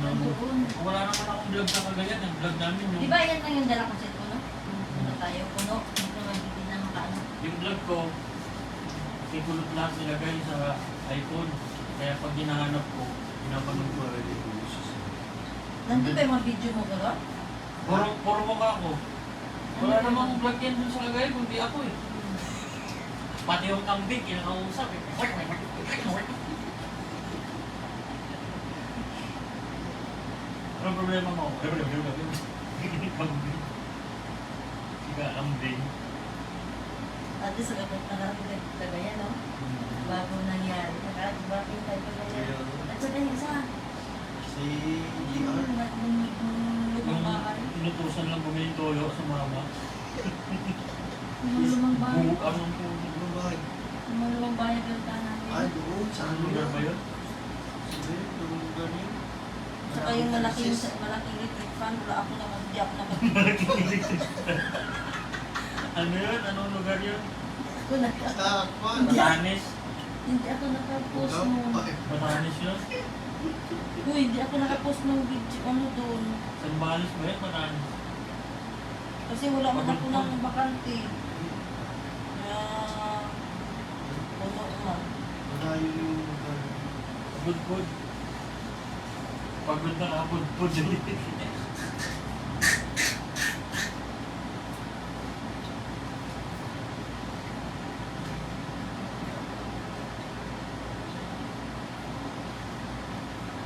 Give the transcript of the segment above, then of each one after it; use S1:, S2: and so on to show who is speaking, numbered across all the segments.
S1: Doon.
S2: Wala naman akong vlog sa Cagayan. Ang vlog namin yung...
S1: Di ba yan lang yung dala kong cellphone, no? Puno tayo, puno. Hindi ko magiging na makaano.
S2: Yung vlog ko, kikulot lahat nilagay sa iPhone. Kaya pag hinahanap ko, pinapanood ko.
S1: Nandun ba yung mga video mo gano'n?
S2: Puro mukha ko. Wala namang vlog yan dun sa Cagayan, kundi ako eh. Pati yung kambing, kinakausap eh. Anong problema mo? Siga kambing.
S1: At least nakarating talaga yan, no? Bago nangyari. Bakit tayo pa ganyan? At saka yung isa.
S3: Si
S1: Yung
S3: GR.
S1: lumang bahay.
S2: Inutusan lang bumili toyo sa mama.
S1: Yung lumang bahay.
S2: Buukan ng puno.
S3: Ano ba?
S1: Yung lumang bahay pinuntahan namin.
S3: Ay, doon. Sa
S2: Saan
S3: ano
S2: lugar ba
S3: na?
S2: yun?
S3: Sige, doon lugar yun.
S1: Saka yung malaking electric fan, wala ako naman, hindi ako naman.
S2: Ano yun? Anong lugar yun?
S1: Ako naka,
S3: Sa Akpan.
S2: Batanes?
S1: hindi ako nakapost nung,
S2: Batanes yun?
S1: uy, hindi ako nakapost nung video, ano doon.
S2: Sambales ba yun? Batanes?
S1: Kasi wala man ako ng bakante. Kaya, puno man.
S3: Malayo yung lugar.
S2: Budbud. Pagod na ka, budbud.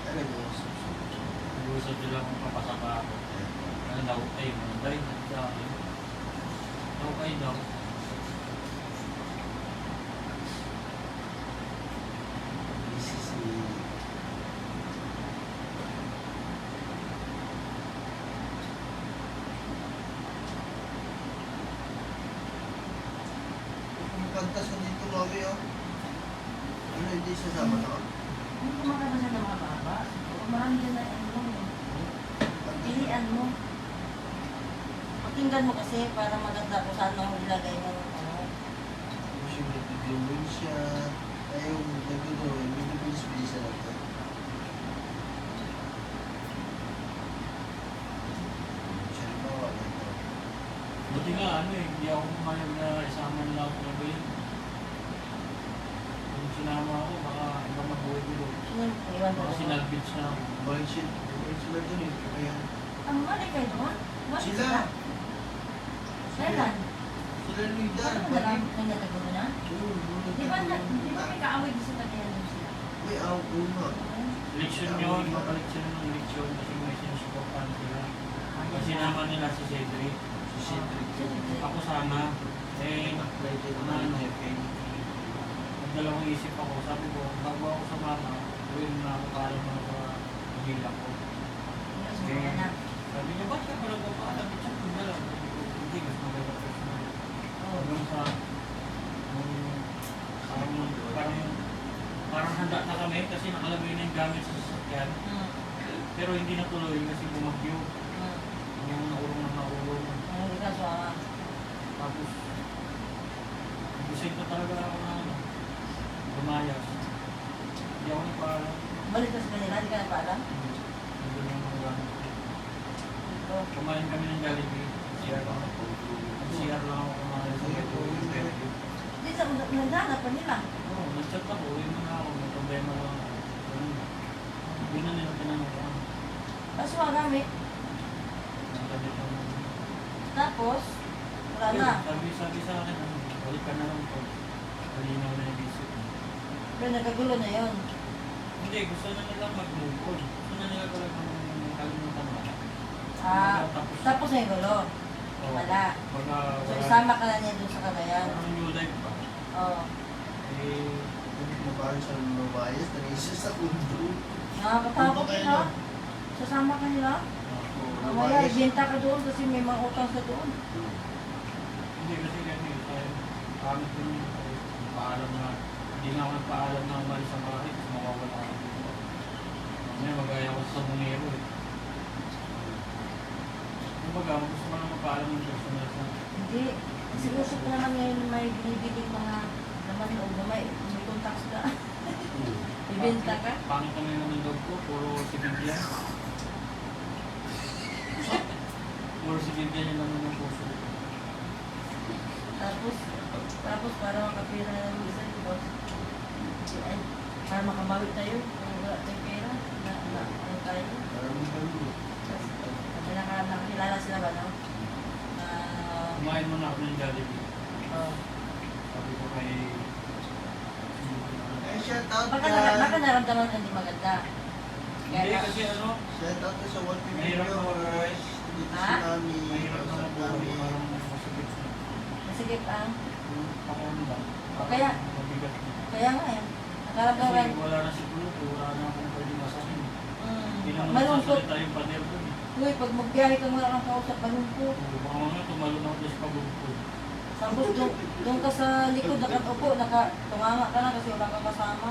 S3: Ano yung susunod?
S2: Nag-usap nila kung papasaka ako. Ano daw, ay, manday na sa akin. Okay daw.
S3: Busy si... Kumukanta sa dito, mami, oh. Ano, hindi sasama na?
S1: Hindi ko makabasa ng mga baba. Marami dyan na ano mo. Pilian mo. Pakinggan mo kasi para maganda kung saan mo ilagay mo. Ano.
S3: Kasi nagtutulong siya. Ayaw, nagtutulong. Nagtutulong siya natin. Siya rin ba, wala ito.
S2: Buti nga, ano eh, hindi ako kumayag na isama nila ako na ba yun. Kung sinama ako, baka iba mag-uwi ko doon.
S1: Sino iwan mo?
S2: Baka sinalbits na ako.
S3: Balik sila dun eh. Kaya,
S1: Ang mali kayo doon? Bakit
S3: sila.
S1: Kailan?
S3: Sila Luida.
S1: Ano ba lang may natagulo na? Di ba
S3: Di
S1: may kaaway din sa kanya doon sila?
S3: May awag ko nga.
S2: Eleksyon yun, mabalik sila ng eleksyon kasi may sinusuportahan sila. Kasi naman nila si Cedric.
S3: Si Cedric.
S2: Ako sana, eh,
S3: Apply din
S2: ano,
S3: naman yung FA.
S2: nagdalawang isip ako. Sabi ko, bago ako sa mama, gawin na ako para mga pagila ko.
S1: Sumaya na.
S2: Sabi niya, ba't ka pala magpapaalam? Check mo na lang. Hindi, mas maganda ko siya. Hanggang sa, parang handa na kami kasi nakalagay na yung gamit sa sasakyan. Pero hindi natuloy kasi bumagyo. Yung naurong na naurong.
S1: Hindi ka suwa.
S2: Tapos, gusto ko talaga ako na ano, lumayas. Hindi ako nagpaalam.
S1: Balik ka sa kanila, hindi ka nagpaalam?
S2: Hindi ko yung mga gamit.
S1: Ito.
S2: Kumain kami ng Jollibee. CR lang ako. CR lang ako kumain sa ito.
S1: Hindi sa nagdana pa nila.
S2: Oo, nag-chat ako. Uwi mo na ako. May problema lang ako. Ganun. Hindi na nila tinanong ko.
S1: Kaso gamit.
S2: Nagkabit ako.
S1: Tapos, wala na.
S2: Sabi sa akin, ano, balik ka na lang po. Malinaw na yung isip.
S1: Pero nagkagulo na yun.
S2: Hindi, gusto na nila mag-move on. Gusto na nila talagang kalimutan na.
S1: Tapos na yung gulo.
S2: Oo.
S1: Wala.
S2: Baga,
S1: So,
S2: wala.
S1: isama ka na niya doon sa Cagayan.
S2: Parang new life pa.
S1: Oo.
S2: Eh,
S3: Nabahan siya ng mabayas. Nag-isa sa kundo.
S1: Nakakatakot nila. Sasama ka nila. Mamaya, ibenta ka doon kasi may mga utang sa doon.
S2: hindi kasi ganyan. Pangit ko yung paalam na, hindi na ako nagpaalam na umalis sa bahay kasi mawawala ako dito. Mamaya magaya ko sa Monero eh. Kumbaga, gusto mo lang magpaalam ng personal sa...
S1: Hindi. Kasi gusto ko naman ngayon may binibiling mga naman loob na may contacts ka. Ibenta ka.
S2: Pangit kami ng dog ko, puro si Bigyan. Or sige, ganyan naman ang puso.
S1: Tapos para makapira na ng isa, tapos ay, para makabawi tayo, kung wala tayong pera, ano tayo.
S3: Parang ganun.
S1: Kasi nakakilala sila ba, no?
S2: Kumain mo na ako ng Jollibee.
S1: Oh.
S2: Sabi ko kay...
S3: Shout out
S1: Baka naramdaman na hindi maganda.
S2: Hindi kasi ano,
S3: Shout out sa 150
S2: mahirap na
S3: viewers. Dito si
S1: Ha?
S3: Nami.
S2: mahirap na
S3: Sa
S2: mabuhay,
S3: Nami.
S2: parang masakit na.
S1: Masigit ang,
S2: Ako ano ba?
S1: O kaya?
S2: Mabigat na.
S1: kaya nga yan. Nakaramdaman.
S2: Kasi wala na si Pluto, wala na akong pwede masahin. Hindi naman
S1: Malungkot.
S2: nagsasalita yung pader doon eh.
S1: Uy, pag magbiyahe kang wala kang kausap, malungkot.
S2: Baka mga tumalon ako sa pagugpod.
S1: Tapos doon ka sa likod, nakatupo, tunganga ka na kasi wala kang kasama.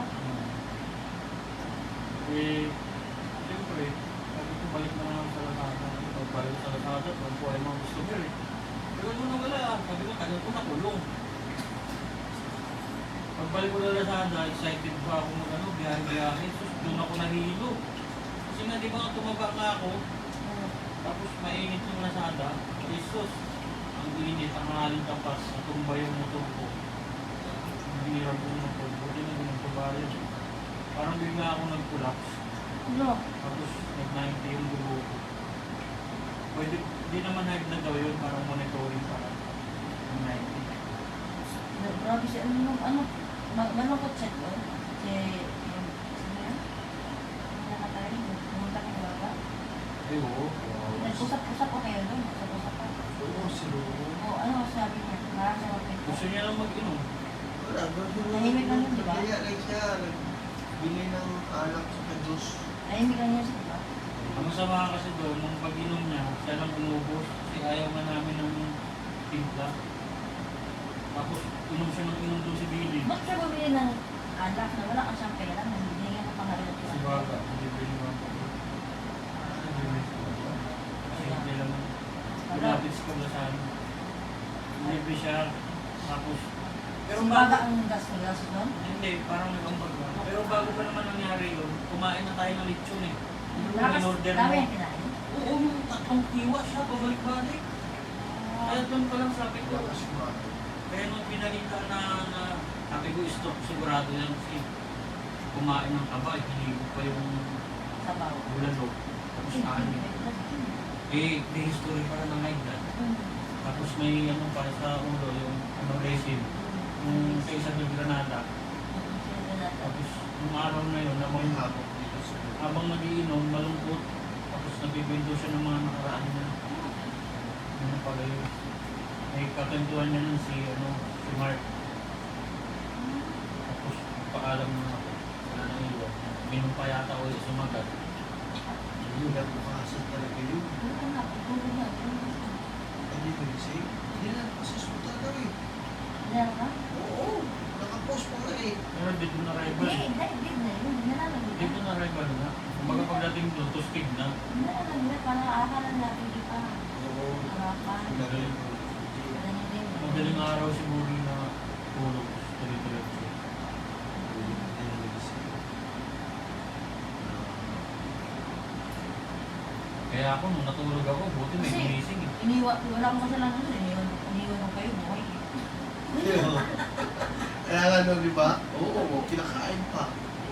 S2: Eh, siyempre, sabi ko balik na lang sa Lazada. Pagbalik sa Lazada, kung po ay mga gusto ko eh. Pero ano wala, sabi ko, tagal ko nakulong. Pagbalik ko na Lazada, excited pa ako mag biyahe-biyahe. Sus, doon ako nahilo. Kasi nga, di ba, tumaba nga ako, tapos mainit yung Lazada. Jesus, ang init, ang haling kapas, natumba yung motor ko. Hindi hirap yung motor ko, hindi na ganun tubayan. Parang bigla ako nag-collapse.
S1: No.
S2: Tapos nag-90 yung dugo ko. Pwede, di naman high blood daw yun, parang monitoring para ng 90.
S1: Grabe siya, malungkot siya doon. Sino yan? Nakatay, pumunta ka na ba?
S2: Ay, oo.
S1: Nag-usap ko kayo doon, usap ka.
S3: Oo, si Lolo.
S1: O, ano sabi niya? Parang siya
S2: Gusto niya lang mag-inom.
S3: Wala, gusto mo.
S1: Tahimik lang yun, di ba?
S3: Kaya lang siya. Nagbili ng alak sa kadus.
S1: Tahimik lang niya siya, di ba?
S2: Ang masama kasi doon, nung pag-inom niya, siya lang umubos. Kasi ayaw nga namin ng timpla. Tapos inom siya ng inom doon si Billy.
S1: Ba't siya bumili ng alak na wala ka siyang pera, nandiyan ka pa nga rin
S2: Si Baga, hindi Billy Baga. Kasi hindi lang. Lapit sa kablasan. Libre siya. Tapos, pero
S1: Si
S2: bago,
S1: Baga ang gas doon?
S2: hindi, parang nag-ambag lang. Pero bago pa naman nangyari yun, kumain na tayo ng lechon eh. Yung
S1: Tapos,
S2: in-order
S1: dami
S2: mo.
S1: ang kinain.
S2: Oo, yung tatlong kiwa siya, pabalik-balik. Kaya doon pa lang sabi ko,
S3: Wala si Mata.
S2: kaya nung pinalita na sabi ko, stop, sigurado yan kasi kumain ng taba, hinigo pa yung
S1: Sabaw.
S2: bulalo. Tapos kanin. Eh, may history para ng high blood. Tapos may ano pa sa ulo, yung ano, resin. Yung sa isang Granada. Tapos nung araw na yun,
S3: May habok dito sa
S2: habang nagiinom, malungkot. Tapos nagbibento siya ng mga nakaraan niya. Ano pala yun? May kakantuan niya nun si Mark. Tapos paalam na ako. Wala nang iwan. Minum pa yata o sumagat.
S3: Hindi na bukasan talaga yun. Hindi ko isip. Hindi na kasi sultan daw eh. Oo, nakapost pa nga eh.
S2: Pero dito na rival. Dito na rival na. Kumbaga pagdating doon, tustig na.
S3: Oo,
S2: Magaling. Madaling araw siguro na tulog. Diretso. Kaya ako, nung natulog ako, buti may
S1: Kasi-
S2: gumising eh.
S1: Wala akong kasalanan doon. Iniwan ko kayo, buhay.
S3: Kaya nga no, di ba? Oo, kinakain pa.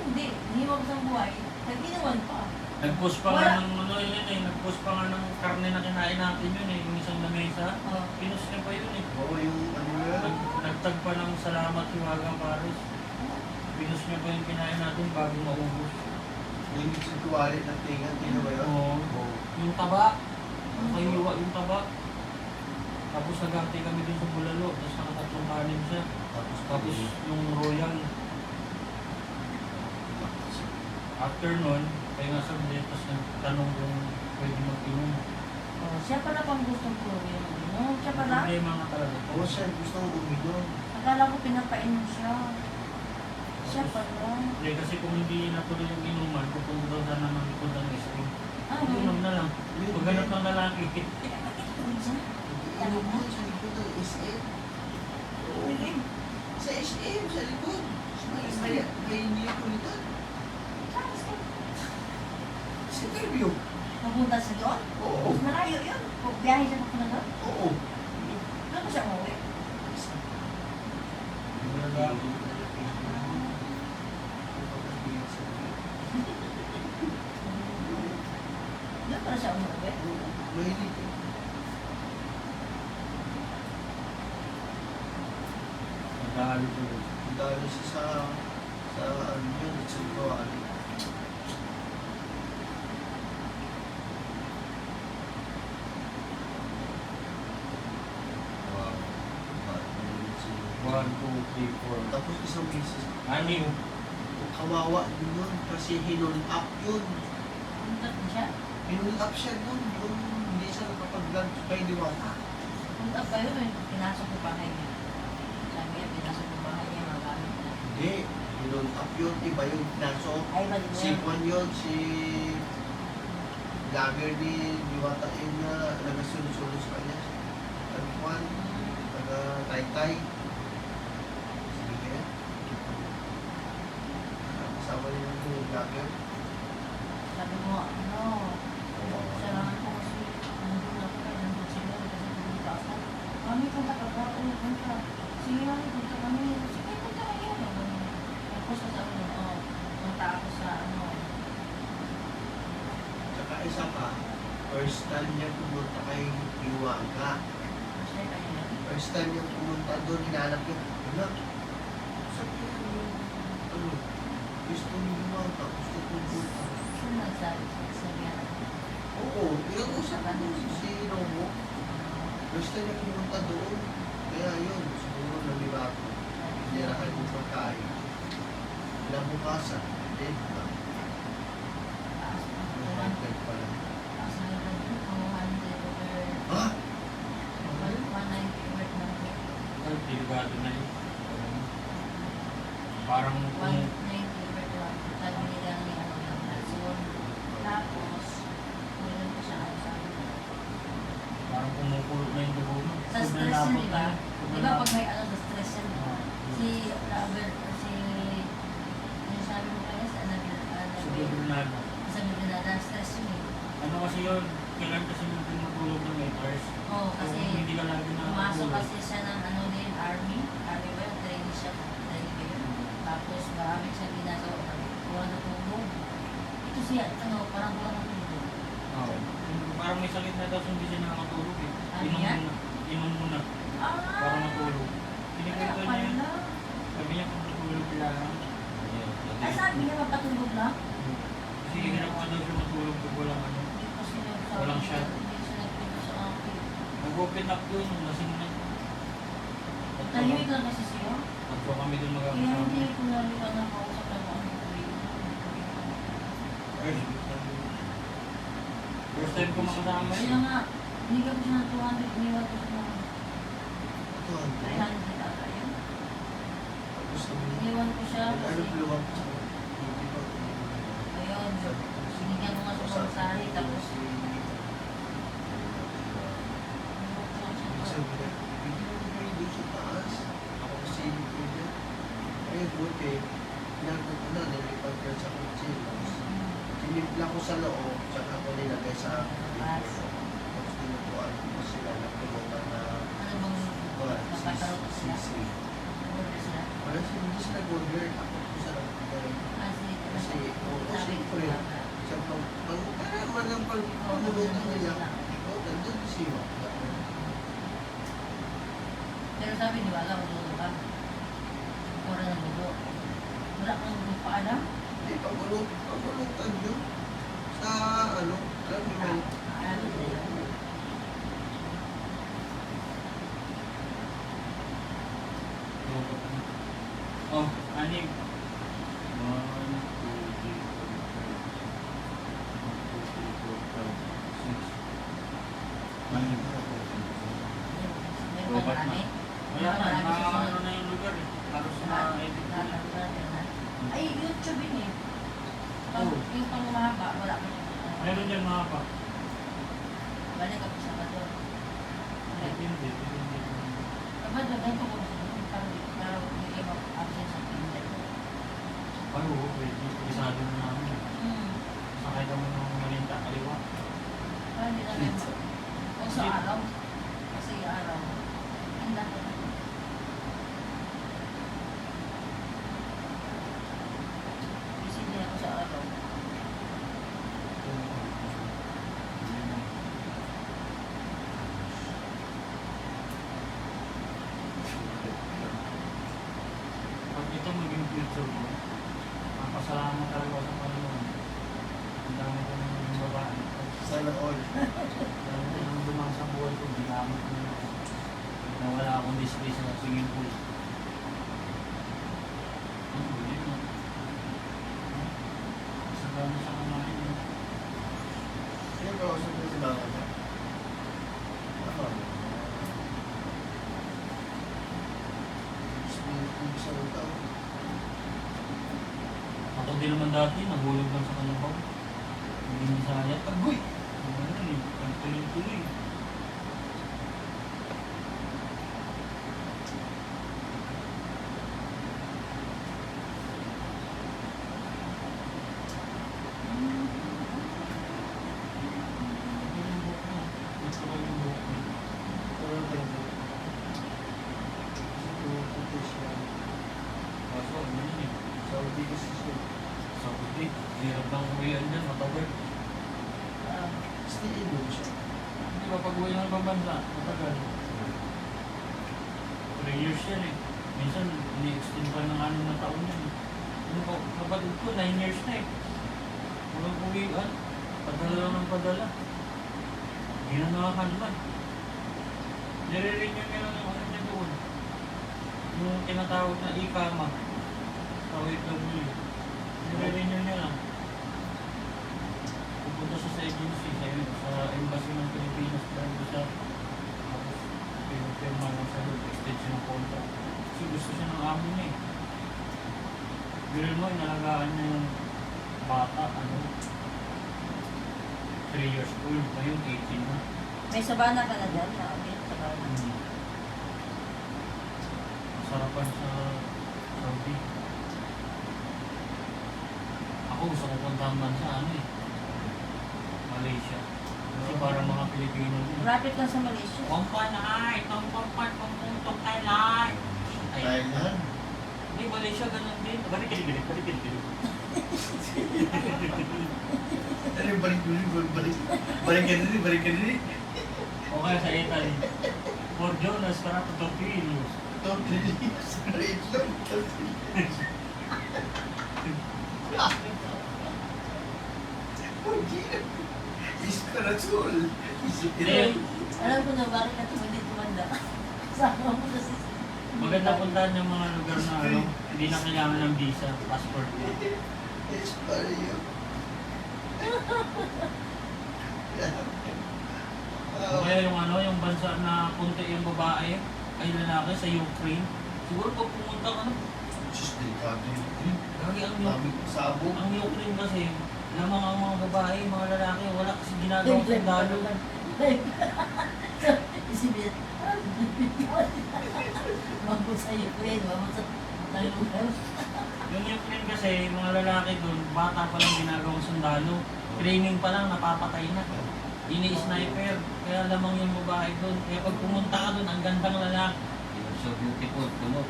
S1: Hindi, iniwan ko sa buhay. Nag-iniwan pa.
S2: Nag-post pa nga ng ano yun eh. Nag-post pa nga ng karne na kinain natin yun eh. Yung isang lamesa.
S1: Oh.
S2: Pinost niya pa yun eh.
S3: Oo, yung ano yan.
S2: Nagtag pa ng salamat si Wagang Paris. Pinost niya pa yung kinain natin bago maubos.
S3: Yung sa tuwalit ng tingan, tino ba yun?
S2: Oo. Yung taba. Nakayuwa yung taba. Tapos nagarte kami dun sa bulalo. Tapos nakatatlong kanin siya. Tapos yung royal. After nun, kaya nga sabi, tapos nagtanong kung pwede mag-inom.
S1: Oh, siya pala pang gustong puro yun. No, siya pala.
S2: Problema nga talaga.
S3: Oo, siya gusto kong uminom.
S1: Akala ko pinapainom siya. Siya pala.
S2: Hindi, kasi kung hindi natuloy yung inuman, pupunta daw sana ng likod ng ice cream.
S1: Ah,
S2: Inom na lang. Pagganap ng lalaki.
S3: Ano mo sa likod ng SM? Oo. Sa SM, sa likod. May iniikulitan. Sa interview.
S1: Papunta sa doon?
S3: Oo.
S1: Mas malayo yun. Kung biyahe siya papunta doon,
S3: Oo.
S1: doon ko siya umuwi. Doon pala siya umuwi.
S3: Mahilig.
S2: Nagdahalo siya.
S3: Dahil siya sa ano yun, sa tuwaan. Wow.
S2: One, two, three, four.
S3: Tapos isang beses,
S2: Anim.
S3: kawawa din yun kasi hinul up yun.
S1: Punta din siya.
S3: Hinul up siya dun, yung hindi siya nakapag-vlog kay Diwata.
S1: Punta pa yun eh. Pinasok ko bahay niya. Sabi niya, pinasok ko bahay niya, mga gamit niya.
S3: Hindi, hinul up yun, iba yung pinasok.
S1: Ay, balik mo
S3: Si
S1: yan.
S3: Juan yun, si vlogger ni Diwata yun na nagasunod-sunod sa kanya. Ang Juan, taga-tay-tay. Sige kaya. Kasama niya yung vlogger.
S1: Sabi mo, ano, salamat ko kasi nandun ako kayo, nandun sila, kasi nandun taas na. Kami punta ka ba? Oo, punta. Sige nga, punta kami. Sige, punta kayo. Tapos sa ano, punta ako sa ano.
S3: Tsaka isa pa, first time niya pumunta kay Iwaga.
S1: Kasi kayo yan.
S3: First time niya pumunta doon, hinanap niya, anak, sabi niya yung, ano, gusto ni Iwaga, gusto kong punta.
S1: Sino nagsabi sa niya?
S3: Oo, pinag-usap ka doon si Romo. First time niya pumunta doon, kaya yun, siguro nalibago. Hinirahan yung pagkain. Kinabukasan, dead na.
S1: Taas na.
S3: Nag-hardtag pala.
S1: Taas na yung ganun. Ang 100 over
S3: Ha?
S1: 190 over 100.
S2: Ay, delikado na yun. Parang kung
S1: 190 over 100. Sabi nila ni ano yung nasun. Tapos, nilan ko siya ano sabi ko.
S2: parang kumukulot na yung dugo mo.
S1: Sa stress yun, di ba? Di ba pag may ano sa stress yun, si Robert, si, yung sabi mo kaya sa
S2: Siguro na.
S1: sa Bernada, stress yun eh.
S2: Ano kasi yun, kailan kasi nung matulog ng 8 hours.
S1: Oo, kasi
S2: Kung hindi ka lagi na
S1: pumasok
S2: matulog.
S1: kasi siya ng ano din, army ba yun, training siya, training ba yun? Tapos marami siya ginagawa, kuha na tulog. Ito siya, ano, parang kuha na tulog.
S2: Oo. Parang may sakit na daw hindi siya nakakatulog eh.
S1: Ano
S2: Inom
S1: yan?
S2: muna. Inom muna.
S1: Ah!
S2: Para matulog. Pinikwento niya yun.
S1: pala.
S2: Sabi niya kung matulog lang.
S1: Ay, sabi niya mapatulog lang?
S2: Kasi hirap ka daw siya matulog pag walang ano.
S1: Hindi ko sinasabi.
S2: Walang shot.
S1: Hindi siya nagpinto sa akin.
S2: Nag-open up doon, lasing na.
S1: Tahimik lang kasi siya.
S2: Nagpo kami doon
S1: Kaya
S2: mag-aasama.
S1: hindi ko naliwan na kausap na kung ano ko yun.
S2: First time ko makasama
S1: Kaya
S2: yun.
S1: nga, binigyan ko siya ng 200, iniwan ko siya ng
S3: Ito,
S1: 300 ata yun.
S3: tapos naman,
S1: Iniwan ko siya
S3: ano
S1: kasi,
S3: biluwag sa hindi ba?
S1: ayun, binigyan ko nga sa pamasahe, tapos,
S3: Sabi niya, hindi mo kayo doon sa taas. Ako kasi hindi ko niya. Ay, buti. Ginagawa ko na, nilipag ka sa kutsi. Tapos, tinimpla ko sa loob, tsaka ako nilagay sa
S1: Bas.
S3: tapos tinutuan ko sila na tulutan na
S1: ano bang napatarot ko sila?
S3: sisi.
S1: Order sila?
S3: Wala sila, hindi sila order. Ako ko sa nagbigay. Kasi, oo,
S1: sabi ko
S3: siyempre.
S1: lang.
S3: Sa pag-araman ng pag-pulutan nila. Oo, nandun si Iwa.
S1: Pero sabi ni Wala, magulo ka. Ora ng gulo. Wala kang paalam?
S3: Hindi, pagulutan yun. Sa ano, alam niyo ba?
S1: Alam ko yun.
S2: Oh, anim. 1, 2, 3, 4, 5, 6. Anim.
S1: Meron ba marami?
S2: Wala na,
S1: Marami sa
S2: ano
S1: sunod.
S2: na yung lugar eh. Halos
S1: Lahat,
S2: na-edit ko
S1: lahat
S2: na.
S1: ng lugar, lahat. Ay, YouTube yun eh. Pag
S2: Oh.
S1: yung pang mahaba, wala pa siya.
S2: Meron dyan mga pa.
S1: Balik ako sa bato.
S2: Hindi.
S1: Kapag ganito ko, parang hindi kayo mag-absent sa Tinder.
S2: Ay, oo, pwede. Isado na namin.
S1: Hmm.
S2: Sakay kami ng Malinta, kaliwa. display sa swimming pool. Yun mo. Sa gano'n sa kamahin mo.
S3: Sino ba usap na si Mama niya? Tama mo. Isang taon.
S2: Ako din naman dati, nahulog lang sa kalabaw. Hindi nisaya. Agoy! Ano yun? Tuloy-tuloy.
S3: Pero tayo. Pupunta siya.
S2: Kaso, ano yun eh.
S3: Saudi kasi siya.
S2: Saudi. Hirap ng uwian dyan, matawag.
S3: Stay in doon siya.
S2: Hindi ba pag-uwi ng ibang bansa, matagal. 3 years yan eh. Minsan, ini-extend pa ng 6 na taon yan. Yung kapatid ko, 9 years na eh. Walang uwian. Padala lang ng padala. Hindi na nakakalman. Nire-renew nila yung ano niya doon. Yung tinatawag na ikama. Sa OFW. Nire-renew niya lang. Pupunta siya sa agency, sa embassy ng Pilipinas dahil sa tapos pinupirma lang sa extension ng contract. Kasi gusto siya ng amo niya eh. Pero mo, inalagaan niya yung bata, 3 years old, ngayon 18 na.
S1: May sabana ka na dyan? Okay, sabana.
S2: Masarapan sa Saudi. Ako gusto ko puntahan bansa, Malaysia. Kasi parang mga Pilipino din.
S1: Rapid lang sa Malaysia.
S2: Pampanay, pampuntok Thailand. Ay,
S3: Thailand.
S2: hindi, Malaysia ganun din. Balik-balik.
S3: Ano yung balik ka rin.
S2: O kaya sa Italy. For Jonas, para po Torquillos.
S3: Totally. Straight lang. Iskarazul.
S2: Hindi,
S1: Alam ko na bakit na tumindi tumanda. Sama mo na si...
S2: maganda puntahan yung mga lugar na hindi na kailangan ng visa, passport.
S3: Español.
S2: O kaya yung bansa na punta yung babae ay lalaki sa Ukraine. Siguro pag pumunta ka
S3: Diyos, delikado yun.
S2: lagi ang
S3: Dami sabog.
S2: Ang Ukraine kasi, lamang ang mga babae, mga lalaki, wala kasi ginagawang sundalo.
S1: Isipin, mabot sa Ukraine, mabot sa Taliban.
S2: Yung Ukraine kasi, mga lalaki doon, bata pa lang ginagawang sundalo. Training pa lang, napapatay na. Ini-sniper, kaya lamang yung babae doon. Kaya pag pumunta ka doon, ang gandang lalaki. You're so beautiful, tulog.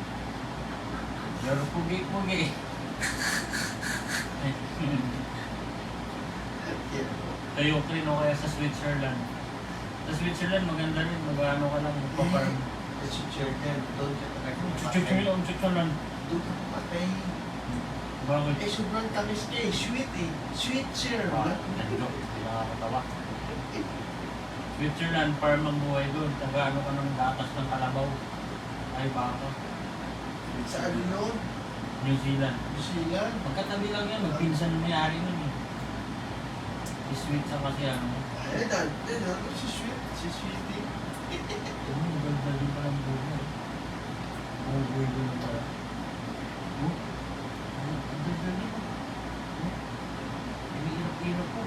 S2: You're pugi-pugi. Sa Ukraine o kaya sa Switzerland. Sa Switzerland, maganda rin. Mag-ano ka lang, magpaparm.
S3: Kasi Jordan, doon ka
S2: Ang Switzerland.
S3: Doon ka patay.
S2: Bakit?
S3: Eh, sobrang tamis niya eh. Sweet eh. Sweet sir.
S2: Nakakatawa. Switzerland, farm ang buhay doon. Taga-ano ka ng gatas ng kalabaw. Ay, baka.
S3: Sa ano noon?
S2: New Zealand.
S3: New Zealand.
S2: Magkatabi lang yan, magpinsan na may-ari nun eh. Sweet sa kasi
S3: Ay, dati na. Si Sweet. Si Sweetie.
S2: Maganda din pa ng buhay. Buhay doon pala. Ang ganda niya. Hirap-hirap po.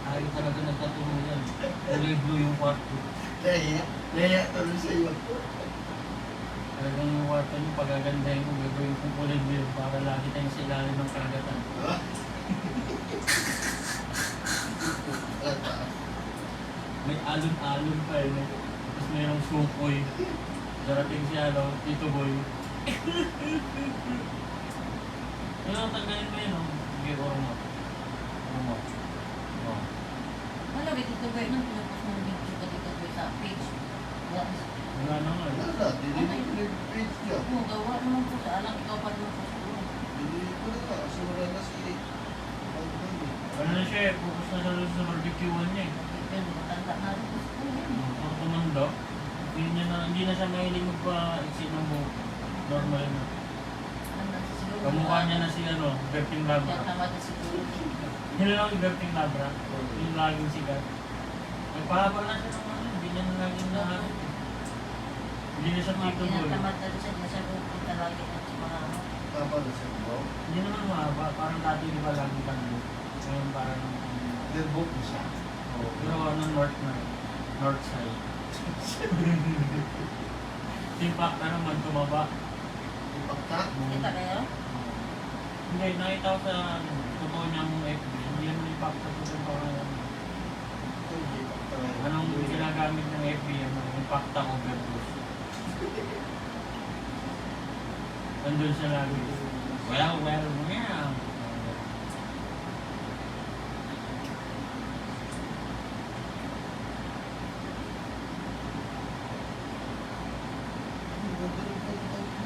S2: Ayaw talaga nagkatuluyan. Kulay blue yung kwarto.
S3: Naya tuloy sa'yo.
S2: Talagang yung kwarto niyo, pagagandahin ko, gagawin kong kulay blue para lagi tayong sa ilalim ng karagatan. May alon-alon pa eh. No? Tapos mayroong sukoy. Darating si Tito Boy. Ano, tanggalin mo yun, no? Sige, orong mo. Orong mo. Oh.
S1: Wala, dito ba yun? Pinapos mo yung picture ko dito sa page.
S2: Wala na nga.
S3: Wala, delete ko na yung page niya.
S1: Oo, gawa naman po sa anak, ikaw pa naman po siguro.
S3: Delete ko na nga. Kasi wala na si...
S2: Ano na siya eh, focus na siya sa barbecue niya eh.
S1: Pero matanda na rin po siguro yun.
S2: Ang tumanda. Hindi na siya mahilig magpa-exit ng buhok. Normal na.
S1: Ano, siguro.
S2: Kamukha niya na si Berting
S1: Kaya
S2: Labra.
S1: tama na siguro.
S2: Yun lang yung Berting Labra. Yung laging sigat. Nagpahaba na siya ng ano, hindi niya na laging nahanap. Hindi na siya
S1: Mga
S2: tituloy.
S1: tinatamad na siya, hindi siya pupunta lagi at sa mga ano.
S3: Paano sa mo?
S2: Hindi naman mahaba. Parang dati di ba laging tanlo. Ngayon parang
S3: Nag-book mo siya.
S2: pero north na. North side. Impact na naman tumaba.
S3: Impacta?
S1: Kita kayo?
S2: Hindi, nakita ko sa totoo niyang FB. Hindi naman impact sa totoo pa ngayon.
S3: Hindi, impacta.
S2: Anong ginagamit ng FB yung impacta overdose? Nandun siya lagi. Well, yeah.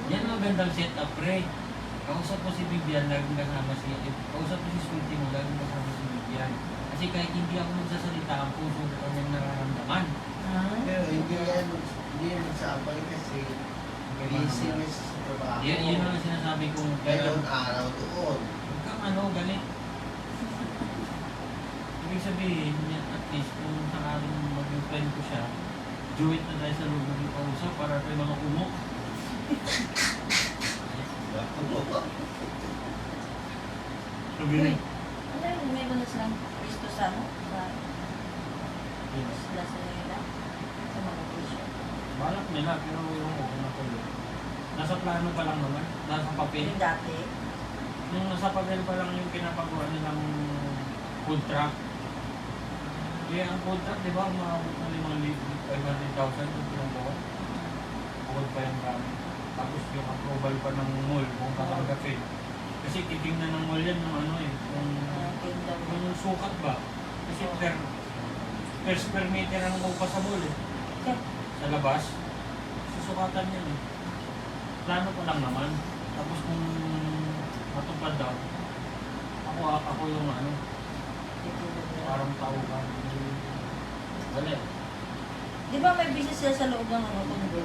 S2: Yan ang magandang setup, pre. Kausap ko si Vivian, laging kasama kausap ko si Sweetie mo, laging kasama si Vivian. Kasi kahit hindi ako magsasalita, ang puso ko kanyang nararamdaman.
S3: Pero hindi yan magsabay kasi busy na siya sa trabaho.
S2: Yun ang sinasabi kong
S3: Ngayon, araw doon.
S2: Huwag kang galit. Ibig sabihin, at least kung sakaling maging friend ko siya, join na tayo sa loob ng kausap para tayo mga kumok. Sabi
S1: Uy,
S2: rin.
S1: ano yung may mga silang pisto sa ano? Sila sa nila? Sa mga pisto.
S2: Balak nila, pero yung okay na tuloy. Nasa plano pa lang naman, nasa papel.
S1: Yung dati.
S2: Yung nasa papel pa lang yung pinapagawa nilang food truck. Kaya ang food truck, di ba, umabot na 500,000 yung pinagawa. Bukod pa yung gamit. Tapos yung approval pa ng mall kung kakagapin. Kasi titingnan ng mall yan ng ano eh,
S1: Kingdom.
S2: yung sukat ba? Kasi per square meter ang upa sa mall eh.
S1: Okay.
S2: Sa labas, susukatan yan eh. Plano pa lang naman. Tapos kung matupad daw, ako yung ano, parang tauhan. Dali.
S1: Di ba may business sila sa loob ng ano, condo?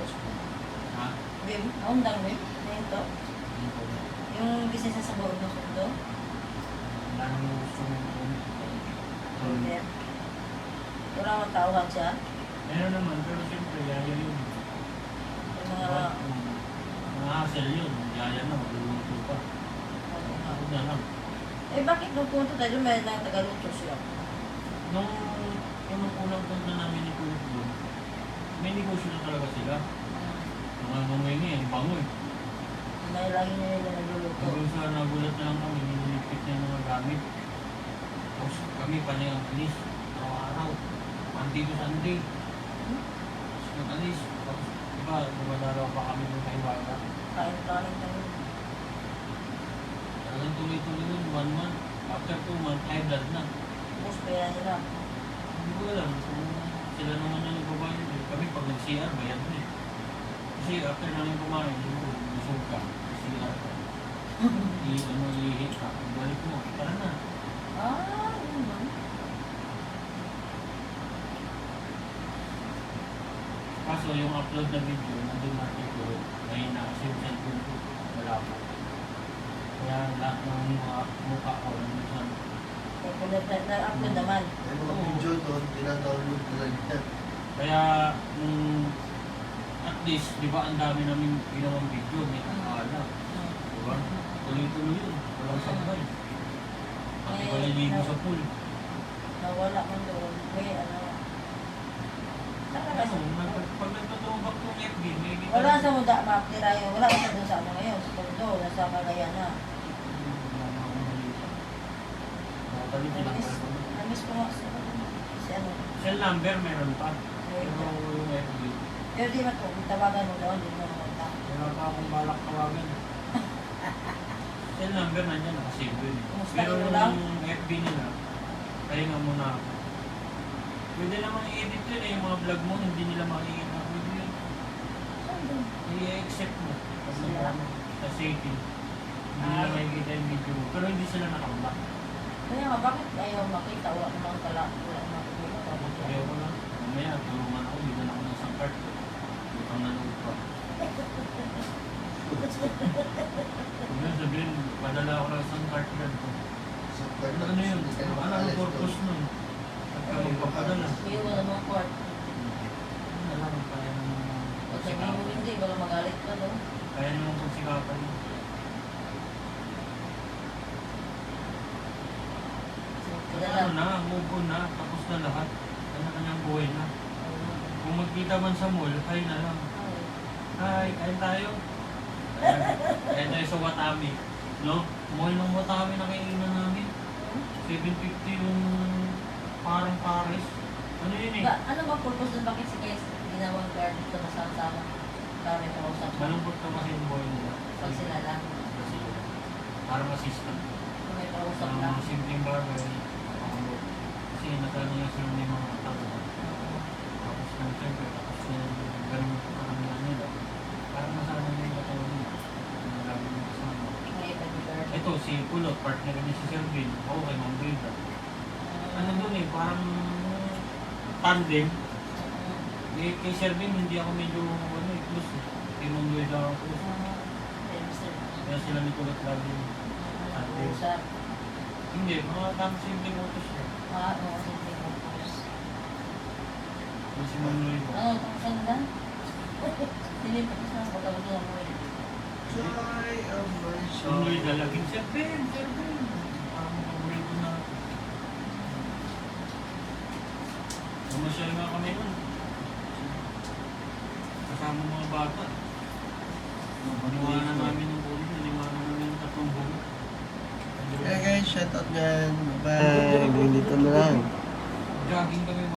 S2: Ha?
S1: Wim? Naundang Wim? Na ito?
S2: Hindi ko na.
S1: Yung business na sa loob ng condo?
S2: Wala nang gusto mong
S1: Hindi. Wala akong tauhan siya.
S2: Meron naman, pero siyempre, yaya yun.
S1: Yung mga...
S2: Mga hassle yun. Yaya na, magluluto pa. Ako na lang.
S1: Eh bakit nung punto tayo, may lang Tagaluto sila?
S2: Nung unang punta namin ni Kuya doon, may negosyo na talaga sila. Mga ngumingi, ang bango eh.
S1: May lagi na nila nagluluto.
S2: Hanggang sa nagulat na lang kami, nililipit niya ng mga gamit. Tapos kami panay ang alis, araw-araw. Monday to Sunday. Tapos nag-alis. Tapos diba, dumadalaw pa kami ng Taiwana.
S1: Kain-kain kami.
S2: Talagang tuloy-tuloy yun, 1 month. After 2 months, high blood na.
S1: Tapos pera nila.
S2: Hindi ko alam kung sila naman yung nagbabayad eh. Kami pag nag-CR, bayad na eh. Kasi after namin kumain, busog ka, CR ka. Ihi ka, balik mo, tara na.
S1: Yun ba?
S2: Kaso yung upload na video, nandun natin ko, ngayon na kasi yung cellphone ko, wala po. Kaya lahat ng mga mukha ko, nandun sa
S1: Eh, kung na-upload naman.
S3: May mga video doon, dinadownload nila yan.
S2: Kaya, at least, di ba, ang dami namin ginawang video, may akala. Di ba? Tuloy-tuloy yun, walang sabay. Pati ko naligo sa pool.
S1: Nawala ko doon. May ano.
S2: Ano, pag nagtutubak ng FB, may kita.
S1: Wala sa muda, makakira yun. Wala ka doon sa ano ngayon. Sa Tondo, nasa Cagayan na. Namiss ko nga si ano.
S2: Cell number meron pa.
S1: Meron
S2: Pero
S1: pa.
S2: yung FB,
S1: Pero di ba ito, kung tawagan mo doon, di mo nakunta.
S2: wala pa akong balak tawagan. Cell number nandiyan, nakasave yun.
S1: Kumusta
S2: Pero
S1: yun lang?
S2: yung FB nila, kaya nga muna ako. Pwede naman i-edit yun eh, yung mga vlog mo, hindi nila makikita. Pwede yun.
S1: Saan doon?
S2: I-accept mo. Pag
S1: Sila?
S2: nag-ano, sa setting. Hindi nila makikita yung video mo. Pero hindi sila nakablock.
S1: Kaya nga, bakit ayaw makita? Wala namang tala. Wala namang tala.
S2: Ayaw ko lang. Mamaya, tulungan ako, bigyan ako ng isang card. Utang na loob pa. Kung yun sabihin, padala ako lang isang card yan ko.
S3: So,
S2: Ano yun? Ano ang purpose nun? Pagka magpapadala.
S1: Kuya, wala mga court.
S2: Ano lang, kaya naman
S1: Pag sabihin mo hindi, baka magalit ka, no?
S2: Kaya naman pagsikapan yun. Ano
S1: Padala.
S2: na, move on na, tapos na lahat. Kanya-kanyang buhay na. Kung magkita man sa mall, hi na lang. Hi, kain tayo. Kain tayo sa Watami. No? Mall ng Watami na kainan namin. 750 yung parang Paris. Ano yun eh?
S1: Ano ba purpose nun? Bakit si Kes ginawang guard sa masama-sama? Para may kausap mo.
S2: Malungkot ka kasi yung buhay nila.
S1: Pag sila lang.
S2: Kasi parang assistant.
S1: Kung may kausap
S2: Sa
S1: lang.
S2: mga simpleng bagay, makabot. Kasi nakano niya sila ng mga tao. Tapos ng siyempre, tapos na yung ganun karamihan nila. Parang nasama niya yung katawan nila. Yung lagi niya kasama.
S1: May pag-guard.
S2: Ito, si Kulot, partner niya si Selvin. Ako kay Ma'am Brida. Ano dun eh, parang tandem. Eh, kay Selvin, hindi ako medyo close eh. Kay Ma'am Brida ako close. Kaya sila ni Kulot lagi.
S1: Usap.
S2: Hindi, mga simpleng utos siya.
S1: Oo, simple focus.
S2: Yung si Ma'am Brida.
S1: Ano, tapos na? Hindi pa kasi ang pagkabot ng mga
S3: Joy of my
S2: Ma'am
S3: soul.
S2: Brida laging Selvin. Parang paborito na. Mamasyal nga kami nun. Kasama mga bata. Paniwanan namin ng buong, naniwanan namin ng tatlong buong.
S3: Kaya guys, shoutout nga. Bye. Dito na lang.
S2: Jogging kami